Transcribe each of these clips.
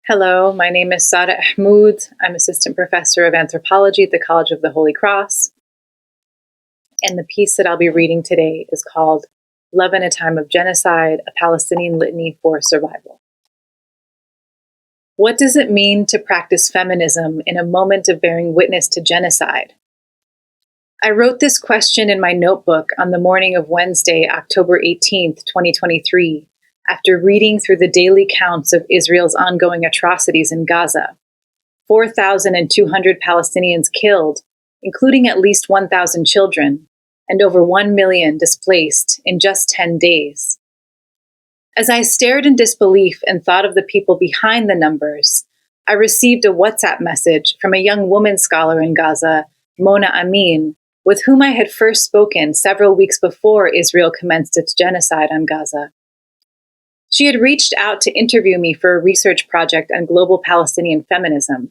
Hello, my name is Sada Ihmoud. I'm assistant professor of anthropology at the College of the Holy Cross. And the piece that I'll be reading today is called Love in a Time of Genocide, a Palestinian Litany for Survival. What does it mean to practice feminism in a moment of bearing witness to genocide? I wrote this question in my notebook on the morning of Wednesday, October 18th, 2023, after reading through the daily counts of Israel's ongoing atrocities in Gaza. 4,200 Palestinians killed, including at least 1,000 children, and over 1 million displaced in just 10 days. As I stared in disbelief and thought of the people behind the numbers, I received a WhatsApp message from a young woman scholar in Gaza, Mona Amin, with whom I had first spoken several weeks before Israel commenced its genocide on Gaza. She had reached out to interview me for a research project on global Palestinian feminism.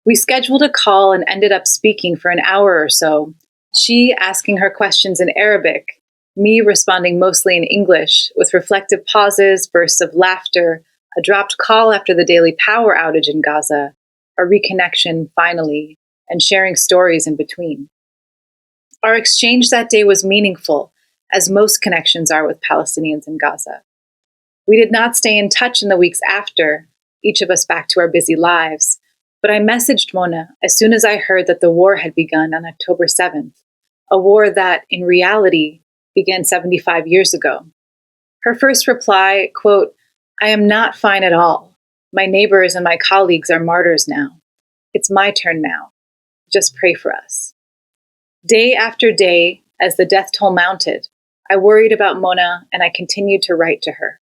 We scheduled a call and ended up speaking for an hour or so, she asking her questions in Arabic, me responding mostly in English, with reflective pauses, bursts of laughter, a dropped call after the daily power outage in Gaza, a reconnection finally, and sharing stories in between. Our exchange that day was meaningful, as most connections are with Palestinians in Gaza. We did not stay in touch in the weeks after, each of us back to our busy lives, but I messaged Mona as soon as I heard that the war had begun on October 7th, a war that, in reality, began 75 years ago. Her first reply, quote, "I am not fine at all. My neighbors and my colleagues are martyrs now. It's my turn now. Just pray for us." Day after day, as the death toll mounted, I worried about Mona and I continued to write to her.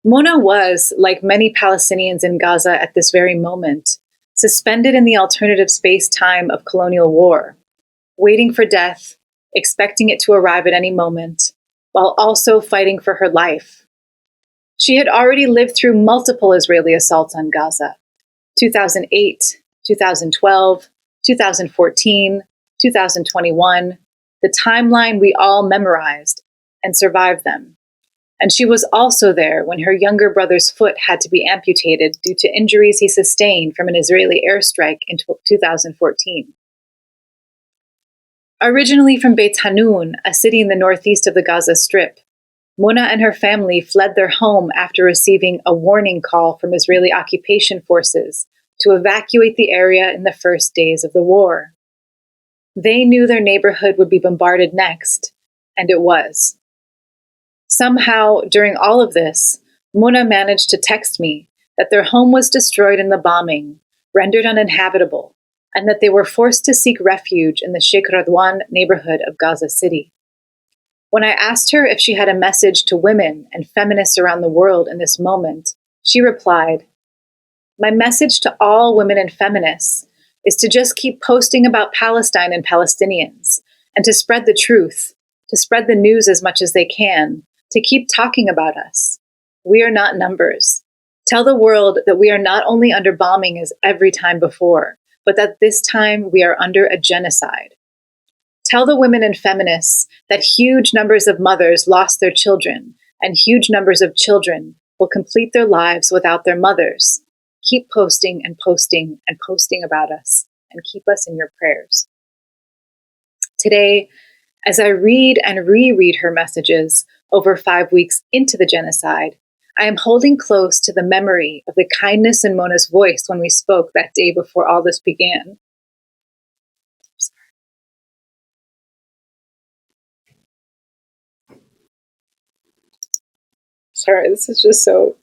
Mona was, like many Palestinians in Gaza at this very moment, suspended in the alternative space-time of colonial war, waiting for death, expecting it to arrive at any moment, while also fighting for her life. She had already lived through multiple Israeli assaults on Gaza: 2008, 2012, 2014, 2021, the timeline we all memorized, and survived them. And she was also there when her younger brother's foot had to be amputated due to injuries he sustained from an Israeli airstrike in 2014. Originally from Beit Hanun, a city in the northeast of the Gaza Strip, Mona and her family fled their home after receiving a warning call from Israeli occupation forces to evacuate the area in the first days of the war. They knew their neighborhood would be bombarded next, and it was. Somehow, during all of this, Mona managed to text me that their home was destroyed in the bombing, rendered uninhabitable, and that they were forced to seek refuge in the Sheikh Radwan neighborhood of Gaza City. When I asked her if she had a message to women and feminists around the world in this moment, she replied, "My message to all women and feminists is to just keep posting about Palestine and Palestinians, and to spread the truth, to spread the news as much as they can, to keep talking about us. We are not numbers. Tell the world that we are not only under bombing as every time before, but that this time we are under a genocide. Tell the women and feminists that huge numbers of mothers lost their children, and huge numbers of children will complete their lives without their mothers. Keep posting and posting and posting about us, and keep us in your prayers." Today, as I read and reread her messages over 5 weeks into the genocide, I am holding close to the memory of the kindness in Mona's voice when we spoke that day before all this began. Sorry, this is just so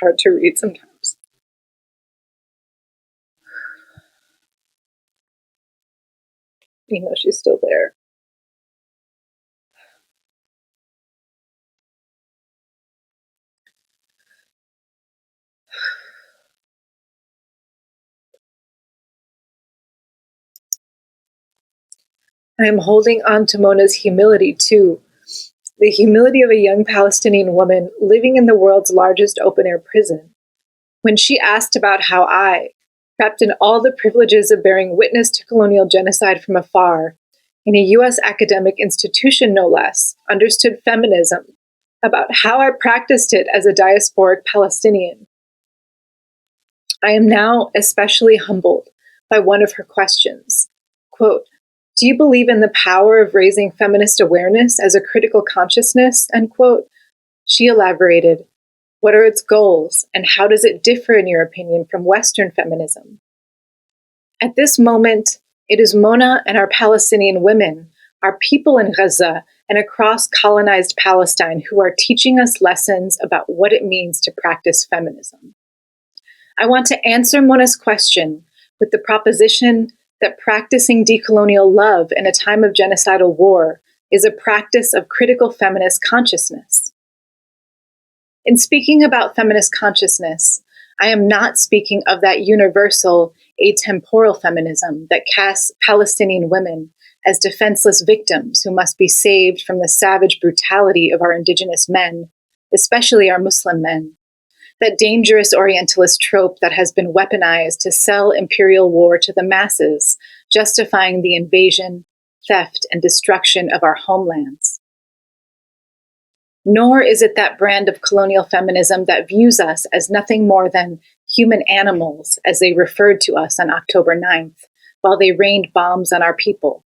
hard to read sometimes. You know, she's still there. I am holding on to Mona's humility, too. The humility of a young Palestinian woman living in the world's largest open-air prison. When she asked about how I, trapped in all the privileges of bearing witness to colonial genocide from afar, in a U.S. academic institution no less, understood feminism, about how I practiced it as a diasporic Palestinian, I am now especially humbled by one of her questions. Quote, "Do you believe in the power of raising feminist awareness as a critical consciousness?" End quote. She elaborated, "What are its goals, and how does it differ, in your opinion, from Western feminism?" At this moment, it is Mona and our Palestinian women, our people in Gaza and across colonized Palestine, who are teaching us lessons about what it means to practice feminism. I want to answer Mona's question with the proposition that practicing decolonial love in a time of genocidal war is a practice of critical feminist consciousness. In speaking about feminist consciousness, I am not speaking of that universal, atemporal feminism that casts Palestinian women as defenseless victims who must be saved from the savage brutality of our indigenous men, especially our Muslim men. That dangerous Orientalist trope that has been weaponized to sell imperial war to the masses, justifying the invasion, theft, and destruction of our homelands. Nor is it that brand of colonial feminism that views us as nothing more than human animals, as they referred to us on October 9th, while they rained bombs on our people,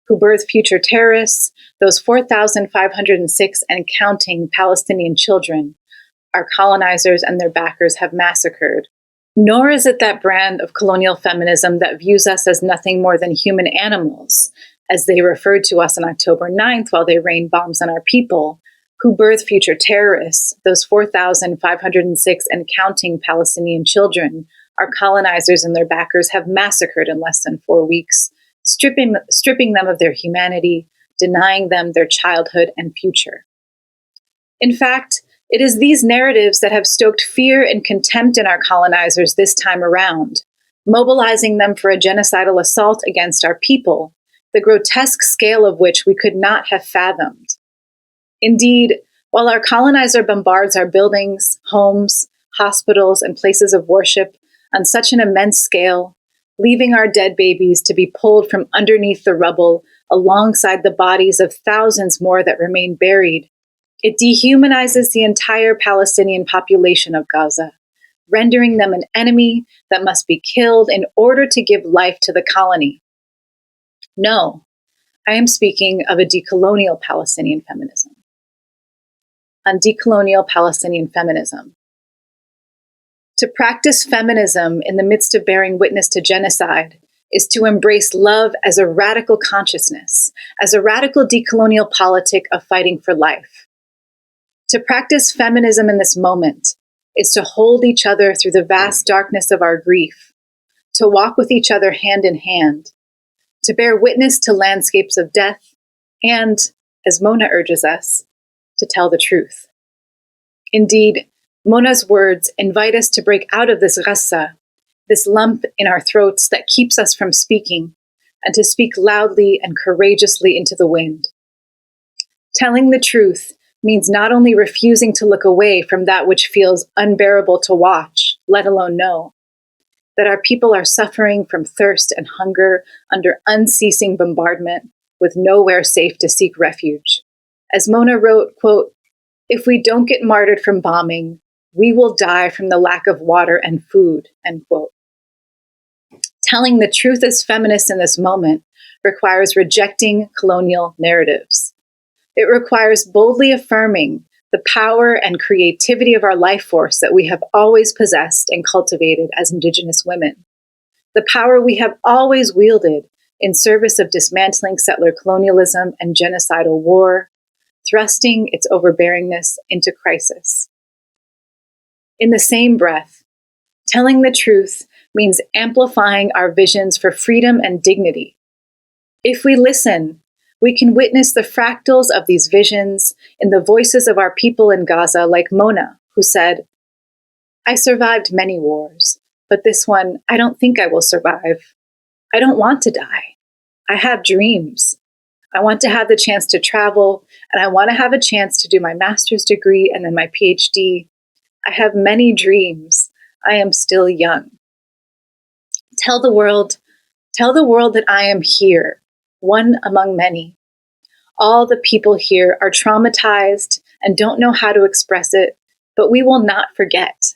who birthed future terrorists, those 4,506 and counting Palestinian children our colonizers and their backers have massacred. Nor is it that brand of colonial feminism that views us as nothing more than human animals, as they referred to us on October 9th while they rained bombs on our people, who birthed future terrorists, those 4,506 and counting Palestinian children our colonizers and their backers have massacred in less than 4 weeks, stripping them of their humanity, denying them their childhood and future. In fact, it is these narratives that have stoked fear and contempt in our colonizers this time around, mobilizing them for a genocidal assault against our people, the grotesque scale of which we could not have fathomed. Indeed, while our colonizer bombards our buildings, homes, hospitals, and places of worship on such an immense scale, leaving our dead babies to be pulled from underneath the rubble alongside the bodies of thousands more that remain buried, it dehumanizes the entire Palestinian population of Gaza, rendering them an enemy that must be killed in order to give life to the colony. No, I am speaking of a decolonial Palestinian feminism. On decolonial Palestinian feminism. To practice feminism in the midst of bearing witness to genocide is to embrace love as a radical consciousness, as a radical decolonial politic of fighting for life. To practice feminism in this moment is to hold each other through the vast darkness of our grief, to walk with each other hand in hand, to bear witness to landscapes of death, and, as Mona urges us, to tell the truth. Indeed, Mona's words invite us to break out of this ghassa, this lump in our throats that keeps us from speaking, and to speak loudly and courageously into the wind. Telling the truth means not only refusing to look away from that which feels unbearable to watch, let alone know, that our people are suffering from thirst and hunger under unceasing bombardment with nowhere safe to seek refuge. As Mona wrote, quote, "If we don't get martyred from bombing, we will die from the lack of water and food," end quote. Telling the truth as feminists in this moment requires rejecting colonial narratives. It requires boldly affirming the power and creativity of our life force that we have always possessed and cultivated as Indigenous women, the power we have always wielded in service of dismantling settler colonialism and genocidal war, thrusting its overbearingness into crisis. In the same breath, telling the truth means amplifying our visions for freedom and dignity. If we listen, we can witness the fractals of these visions in the voices of our people in Gaza, like Mona, who said, "I survived many wars, but this one, I don't think I will survive. I don't want to die. I have dreams. I want to have the chance to travel, and I want to have a chance to do my master's degree and then my PhD. I have many dreams. I am still young." Tell the world that I am here, one among many. All the people here are traumatized and don't know how to express it, but we will not forget.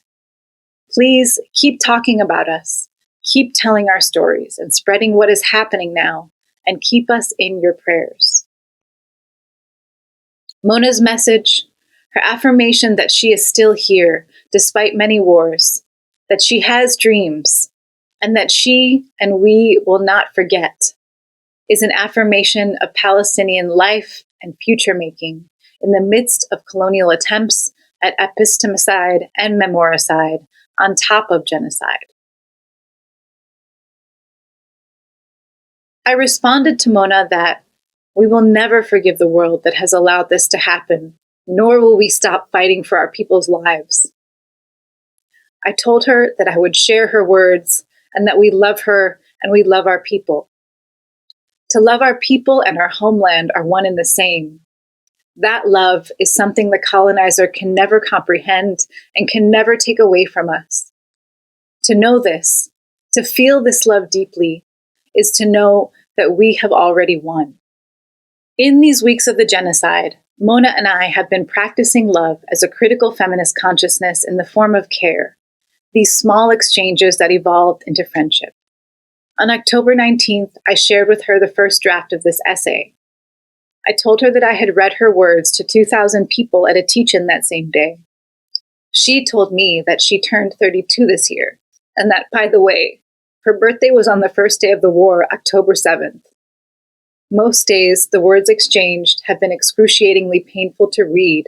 Please keep talking about us, keep telling our stories and spreading what is happening now, and keep us in your prayers. Mona's message, her affirmation that she is still here despite many wars, that she has dreams, and that she and we will not forget, is an affirmation of Palestinian life and future making in the midst of colonial attempts at epistemicide and memoricide on top of genocide. I responded to Mona that we will never forgive the world that has allowed this to happen, nor will we stop fighting for our people's lives. I told her that I would share her words and that we love her and we love our people. To love our people and our homeland are one and the same. That love is something the colonizer can never comprehend and can never take away from us. To know this, to feel this love deeply, is to know that we have already won. In these weeks of the genocide, Mona and I have been practicing love as a critical feminist consciousness in the form of care, these small exchanges that evolved into friendship. On October 19th, I shared with her the first draft of this essay. I told her that I had read her words to 2,000 people at a teach-in that same day. She told me that she turned 32 this year, and that, by the way, her birthday was on the first day of the war, October 7th. Most days, the words exchanged have been excruciatingly painful to read,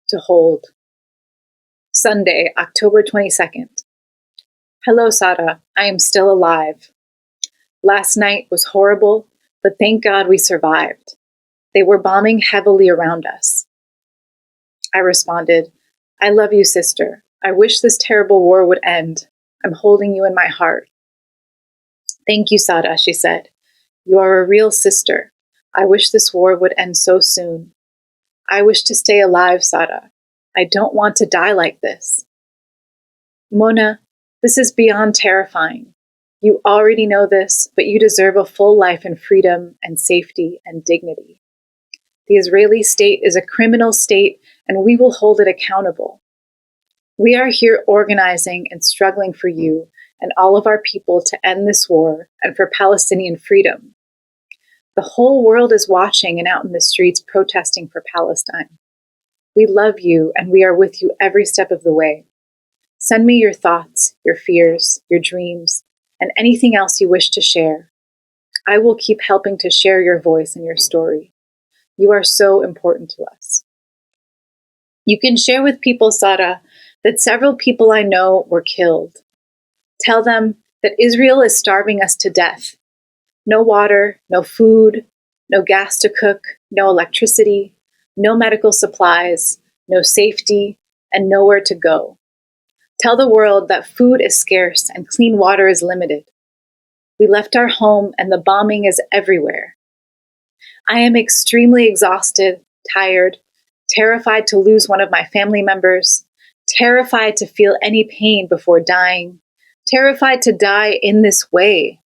to hold. Sunday, October 22nd. Hello, Sara. I am still alive. Last night was horrible, but thank God we survived. They were bombing heavily around us. I responded, I love you, sister. I wish this terrible war would end. I'm holding you in my heart. Thank you, Sara, she said. You are a real sister. I wish this war would end so soon. I wish to stay alive, Sara. I don't want to die like this. Mona, this is beyond terrifying. You already know this, but you deserve a full life in freedom and safety and dignity. The Israeli state is a criminal state, and we will hold it accountable. We are here organizing and struggling for you and all of our people to end this war and for Palestinian freedom. The whole world is watching and out in the streets protesting for Palestine. We love you, and we are with you every step of the way. Send me your thoughts, your fears, your dreams, and anything else you wish to share. I will keep helping to share your voice and your story. You are so important to us. You can share with people, Sara, that several people I know were killed. Tell them that Israel is starving us to death. No water, no food, no gas to cook, no electricity, no medical supplies, no safety, and nowhere to go. Tell the world that food is scarce and clean water is limited. We left our home and the bombing is everywhere. I am extremely exhausted, tired, terrified to lose one of my family members, terrified to feel any pain before dying, terrified to die in this way.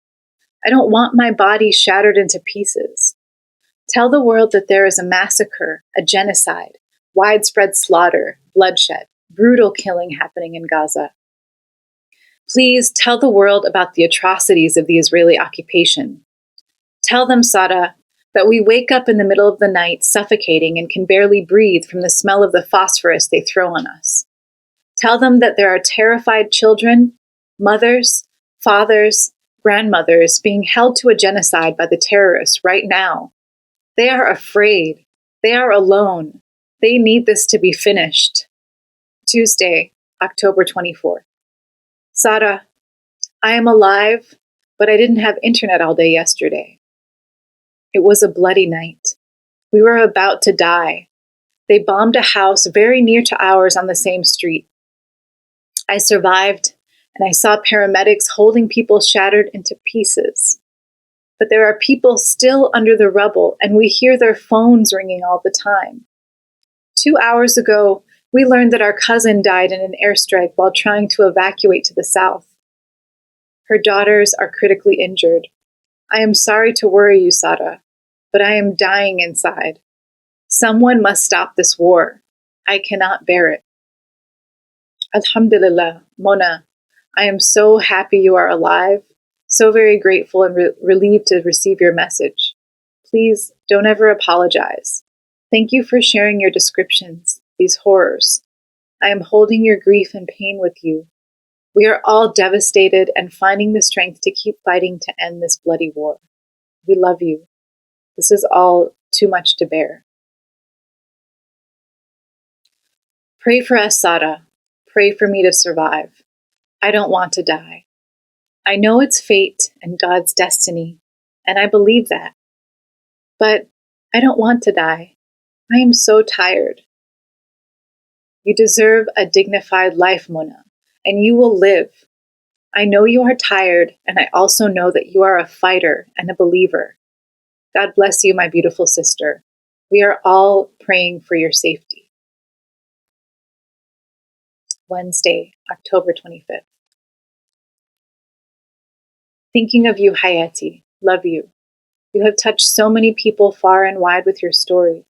I don't want my body shattered into pieces. Tell the world that there is a massacre, a genocide, widespread slaughter, bloodshed, brutal killing happening in Gaza. Please tell the world about the atrocities of the Israeli occupation. Tell them, Sara, that we wake up in the middle of the night suffocating and can barely breathe from the smell of the phosphorus they throw on us. Tell them that there are terrified children, mothers, fathers, grandmothers being held to a genocide by the terrorists right now. They are afraid. They are alone. They need this to be finished. Tuesday, October 24th. Sara, I am alive, but I didn't have internet all day yesterday. It was a bloody night. We were about to die. They bombed a house very near to ours on the same street. I survived, and I saw paramedics holding people shattered into pieces. But there are people still under the rubble, and we hear their phones ringing all the time. 2 hours ago, we learned that our cousin died in an airstrike while trying to evacuate to the south. Her daughters are critically injured. I am sorry to worry you, Sara, but I am dying inside. Someone must stop this war. I cannot bear it. Alhamdulillah, Mona, I am so happy you are alive, so very grateful and relieved to receive your message. Please don't ever apologize. Thank you for sharing your descriptions, these horrors. I am holding your grief and pain with you. We are all devastated and finding the strength to keep fighting to end this bloody war. We love you. This is all too much to bear. Pray for us, Sada. Pray for me to survive. I don't want to die. I know it's fate and God's destiny, and I believe that. But I don't want to die. I am so tired. You deserve a dignified life, Mona, and you will live. I know you are tired, and I also know that you are a fighter and a believer. God bless you, my beautiful sister. We are all praying for your safety. Wednesday, October 25th. Thinking of you, Hayati. Love you. You have touched so many people far and wide with your story.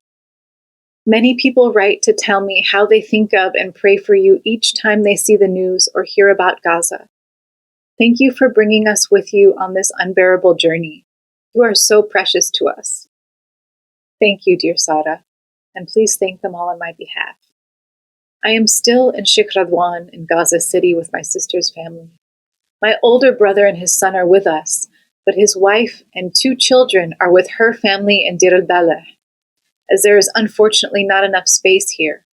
Many people write to tell me how they think of and pray for you each time they see the news or hear about Gaza. Thank you for bringing us with you on this unbearable journey. You are so precious to us. Thank you, dear Sada, and please thank them all on my behalf. I am still in Sheikh Radwan in Gaza City with my sister's family. My older brother and his son are with us, but his wife and 2 children are with her family in Dir al-Balah, as there is unfortunately not enough space here.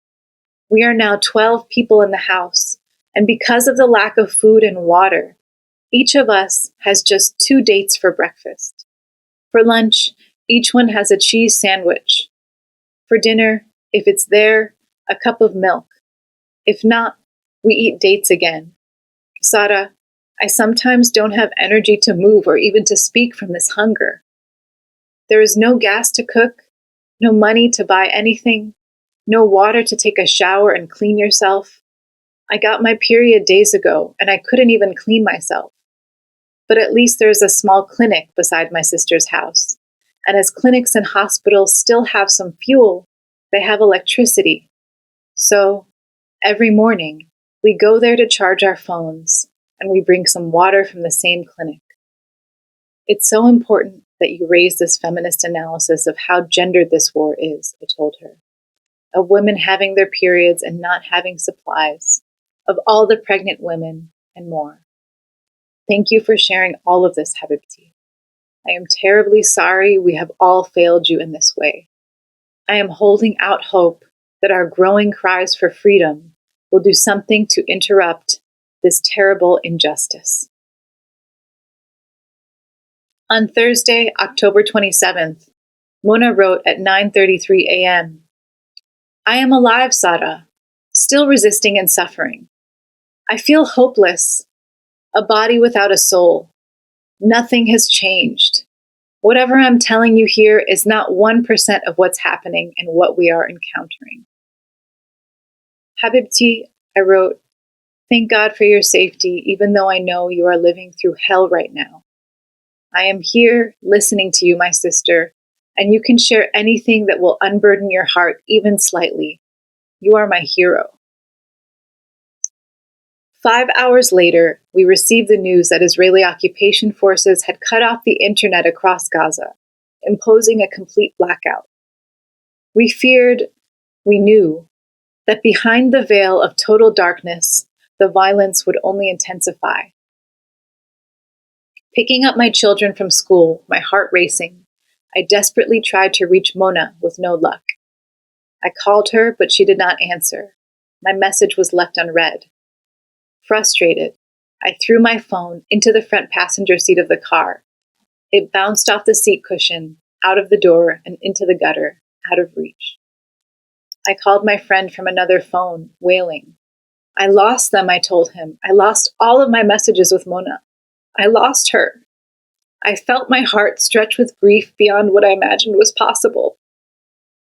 We are now 12 people in the house, and because of the lack of food and water, each of us has just 2 dates for breakfast. For lunch, each one has a cheese sandwich. For dinner, if it's there, a cup of milk. If not, we eat dates again. Sada, I sometimes don't have energy to move or even to speak from this hunger. There is no gas to cook, no money to buy anything, no water to take a shower and clean yourself. I got my period days ago, and I couldn't even clean myself. But at least there's a small clinic beside my sister's house. And as clinics and hospitals still have some fuel, they have electricity. So, every morning, we go there to charge our phones, and we bring some water from the same clinic. It's so important that you raise this feminist analysis of how gendered this war is, I told her. Of women having their periods and not having supplies, of all the pregnant women, and more. Thank you for sharing all of this, Habibti. I am terribly sorry we have all failed you in this way. I am holding out hope that our growing cries for freedom will do something to interrupt this terrible injustice. On Thursday, October 27th, Mona wrote at 9:33 a.m., I am alive, Sada, still resisting and suffering. I feel hopeless, a body without a soul. Nothing has changed. Whatever I'm telling you here is not 1% of what's happening and what we are encountering. Habibti, I wrote, thank God for your safety, even though I know you are living through hell right now. I am here listening to you, my sister, and you can share anything that will unburden your heart even slightly. You are my hero. 5 hours later, we received the news that Israeli occupation forces had cut off the internet across Gaza, imposing a complete blackout. We knew, that behind the veil of total darkness, the violence would only intensify. Picking up my children from school, my heart racing, I desperately tried to reach Mona with no luck. I called her, but she did not answer. My message was left unread. Frustrated, I threw my phone into the front passenger seat of the car. It bounced off the seat cushion, out of the door, and into the gutter, out of reach. I called my friend from another phone, wailing. I lost them, I told him. I lost all of my messages with Mona. I lost her. I felt my heart stretch with grief beyond what I imagined was possible.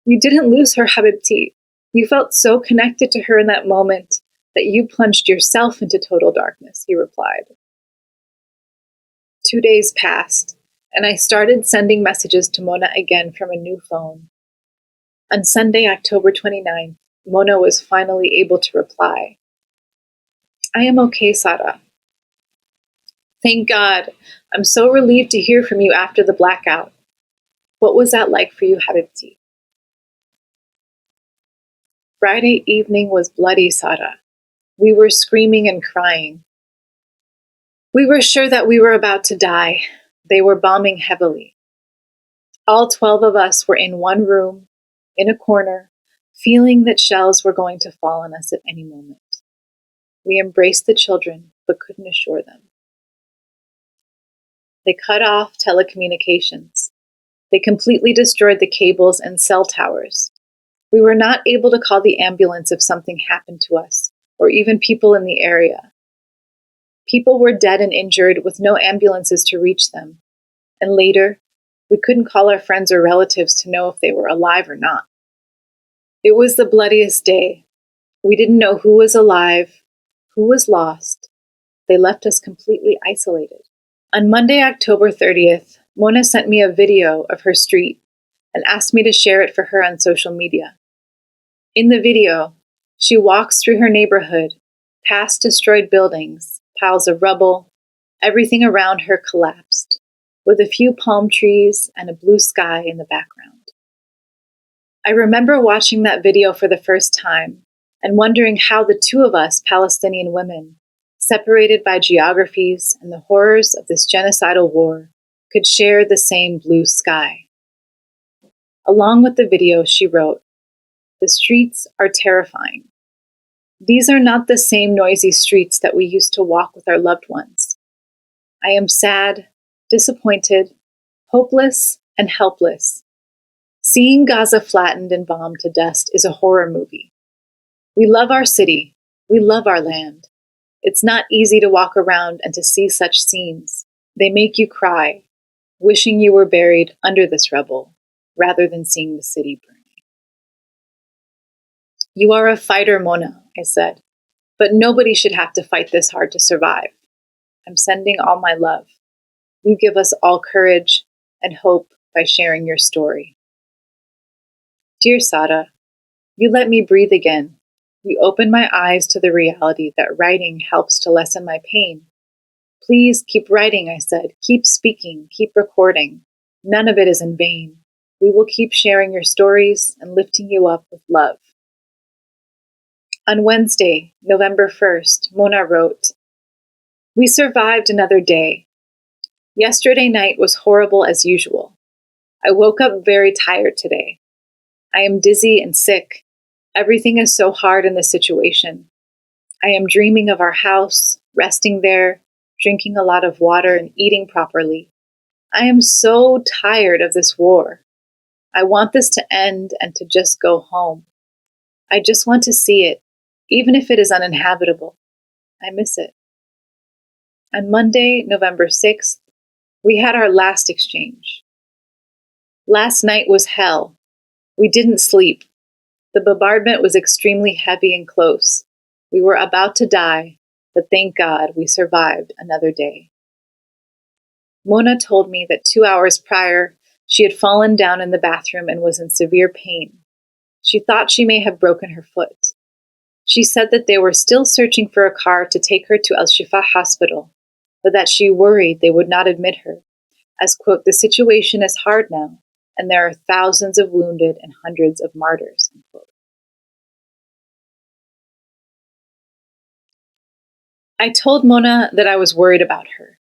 You didn't lose her, Habibti. You felt so connected to her in that moment that you plunged yourself into total darkness, he replied. 2 days passed, and I started sending messages to Mona again from a new phone. On Sunday, October 29th, Mona was finally able to reply. I am okay, Sada. Thank God. I'm so relieved to hear from you after the blackout. What was that like for you, Habibti? Friday evening was bloody, Sada. We were screaming and crying. We were sure that we were about to die. They were bombing heavily. All 12 of us were in one room, in a corner, feeling that shells were going to fall on us at any moment. We embraced the children, but couldn't assure them. They cut off telecommunications. They completely destroyed the cables and cell towers. We were not able to call the ambulance if something happened to us, or even people in the area. People were dead and injured with no ambulances to reach them. And later, we couldn't call our friends or relatives to know if they were alive or not. It was the bloodiest day. We didn't know who was alive, who was lost. They left us completely isolated. On Monday, October 30th, Mona sent me a video of her street and asked me to share it for her on social media. In the video, she walks through her neighborhood, past destroyed buildings, piles of rubble, everything around her collapsed, with a few palm trees and a blue sky in the background. I remember watching that video for the first time and wondering how the two of us, Palestinian women, separated by geographies and the horrors of this genocidal war, could share the same blue sky. Along with the video, she wrote, "The streets are terrifying. These are not the same noisy streets that we used to walk with our loved ones. I am sad, disappointed, hopeless, and helpless. Seeing Gaza flattened and bombed to dust is a horror movie. We love our city. We love our land. It's not easy to walk around and to see such scenes. They make you cry, wishing you were buried under this rubble, rather than seeing the city burning." "You are a fighter, Mona," I said, "but nobody should have to fight this hard to survive. I'm sending all my love. You give us all courage and hope by sharing your story." Dear Sada, you let me breathe again. You opened my eyes to the reality that writing helps to lessen my pain. "Please keep writing," I said. "Keep speaking, keep recording. None of it is in vain. We will keep sharing your stories and lifting you up with love." On Wednesday, November 1st, Mona wrote, "We survived another day. Yesterday night was horrible as usual. I woke up very tired today. I am dizzy and sick. Everything is so hard in this situation. I am dreaming of our house, resting there, drinking a lot of water and eating properly. I am so tired of this war. I want this to end and to just go home. I just want to see it, even if it is uninhabitable. I miss it." On Monday, November 6th, we had our last exchange. "Last night was hell. We didn't sleep. The bombardment was extremely heavy and close. We were about to die, but thank God we survived another day." Mona told me that 2 hours prior, she had fallen down in the bathroom and was in severe pain. She thought she may have broken her foot. She said that they were still searching for a car to take her to Al-Shifa Hospital, but that she worried they would not admit her, as, quote, "the situation is hard now, and there are thousands of wounded and hundreds of martyrs," unquote. I told Mona that I was worried about her.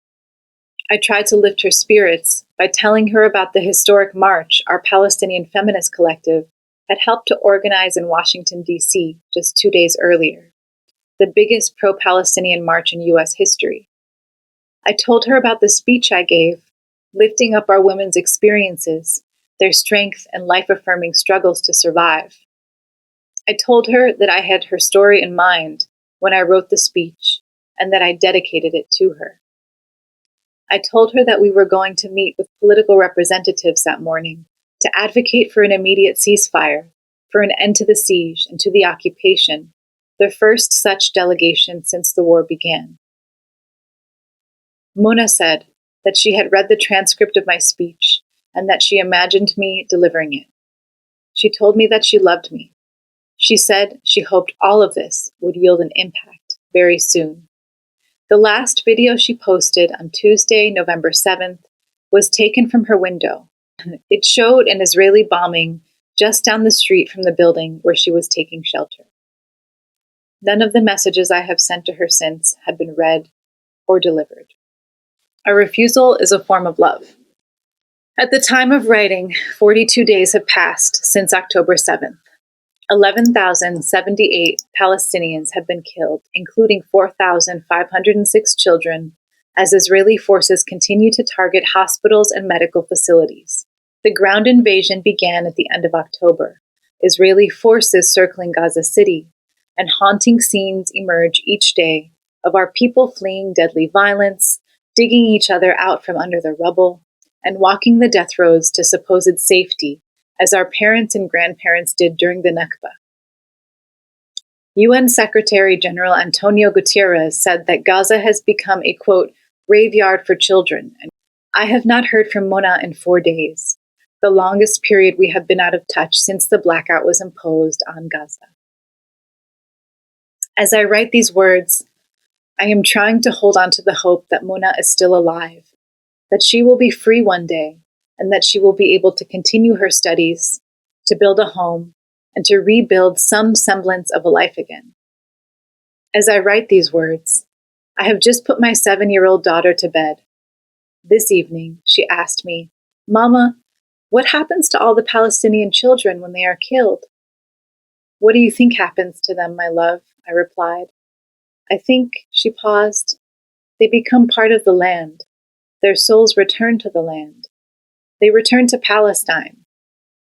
I tried to lift her spirits by telling her about the historic march our Palestinian Feminist Collective had helped to organize in Washington, D.C. just 2 days earlier, the biggest pro-Palestinian march in U.S. history. I told her about the speech I gave, lifting up our women's experiences, their strength and life-affirming struggles to survive. I told her that I had her story in mind when I wrote the speech and that I dedicated it to her. I told her that we were going to meet with political representatives that morning to advocate for an immediate ceasefire, for an end to the siege and to the occupation, the first such delegation since the war began. Mona said that she had read the transcript of my speech and that she imagined me delivering it. She told me that she loved me. She said she hoped all of this would yield an impact very soon. The last video she posted on Tuesday, November 7th, was taken from her window. It showed an Israeli bombing just down the street from the building where she was taking shelter. None of the messages I have sent to her since have been read or delivered. A refusal is a form of love. At the time of writing, 42 days have passed since October 7th. 11,078 Palestinians have been killed, including 4,506 children, as Israeli forces continue to target hospitals and medical facilities. The ground invasion began at the end of October, Israeli forces circling Gaza City, and haunting scenes emerge each day of our people fleeing deadly violence, digging each other out from under the rubble, and walking the death roads to supposed safety, as our parents and grandparents did during the Nakba. UN Secretary General Antonio Guterres said that Gaza has become a, quote, graveyard for children. And I have not heard from Mona in 4 days, the longest period we have been out of touch since the blackout was imposed on Gaza. As I write these words, I am trying to hold on to the hope that Mona is still alive, that she will be free one day, and that she will be able to continue her studies, to build a home, and to rebuild some semblance of a life again. As I write these words, I have just put my 7-year-old daughter to bed. This evening, she asked me, "Mama, what happens to all the Palestinian children when they are killed?" "What do you think happens to them, my love?" I replied. "I think," she paused, "they become part of the land. Their souls return to the land. They return to Palestine.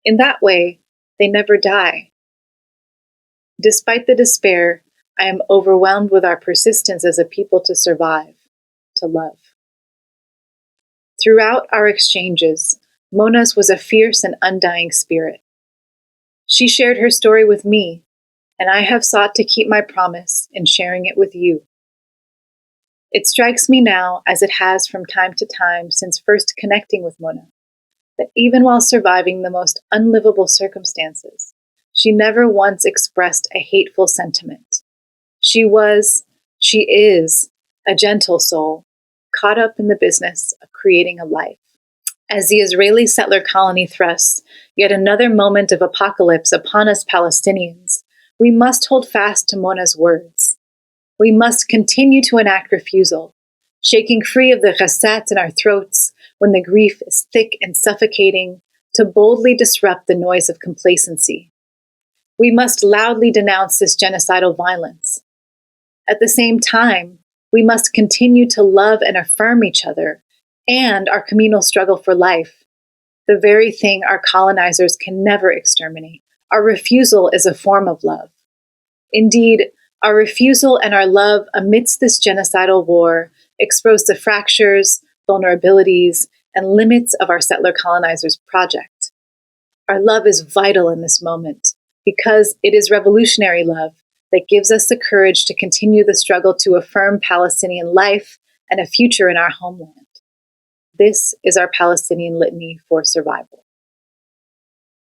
In that way, they never die." Despite the despair, I am overwhelmed with our persistence as a people to survive, to love. Throughout our exchanges, Mona's was a fierce and undying spirit. She shared her story with me, and I have sought to keep my promise in sharing it with you. It strikes me now, as it has from time to time since first connecting with Mona, that even while surviving the most unlivable circumstances, she never once expressed a hateful sentiment. She is a gentle soul, caught up in the business of creating a life. As the Israeli settler colony thrusts yet another moment of apocalypse upon us Palestinians, we must hold fast to Mona's words. We must continue to enact refusal, shaking free of the chesed in our throats when the grief is thick and suffocating, to boldly disrupt the noise of complacency. We must loudly denounce this genocidal violence. At the same time, we must continue to love and affirm each other and our communal struggle for life, the very thing our colonizers can never exterminate. Our refusal is a form of love. Indeed, our refusal and our love amidst this genocidal war expose the fractures, vulnerabilities, and limits of our settler colonizers' project. Our love is vital in this moment because it is revolutionary love that gives us the courage to continue the struggle to affirm Palestinian life and a future in our homeland. This is our Palestinian Litany for survival.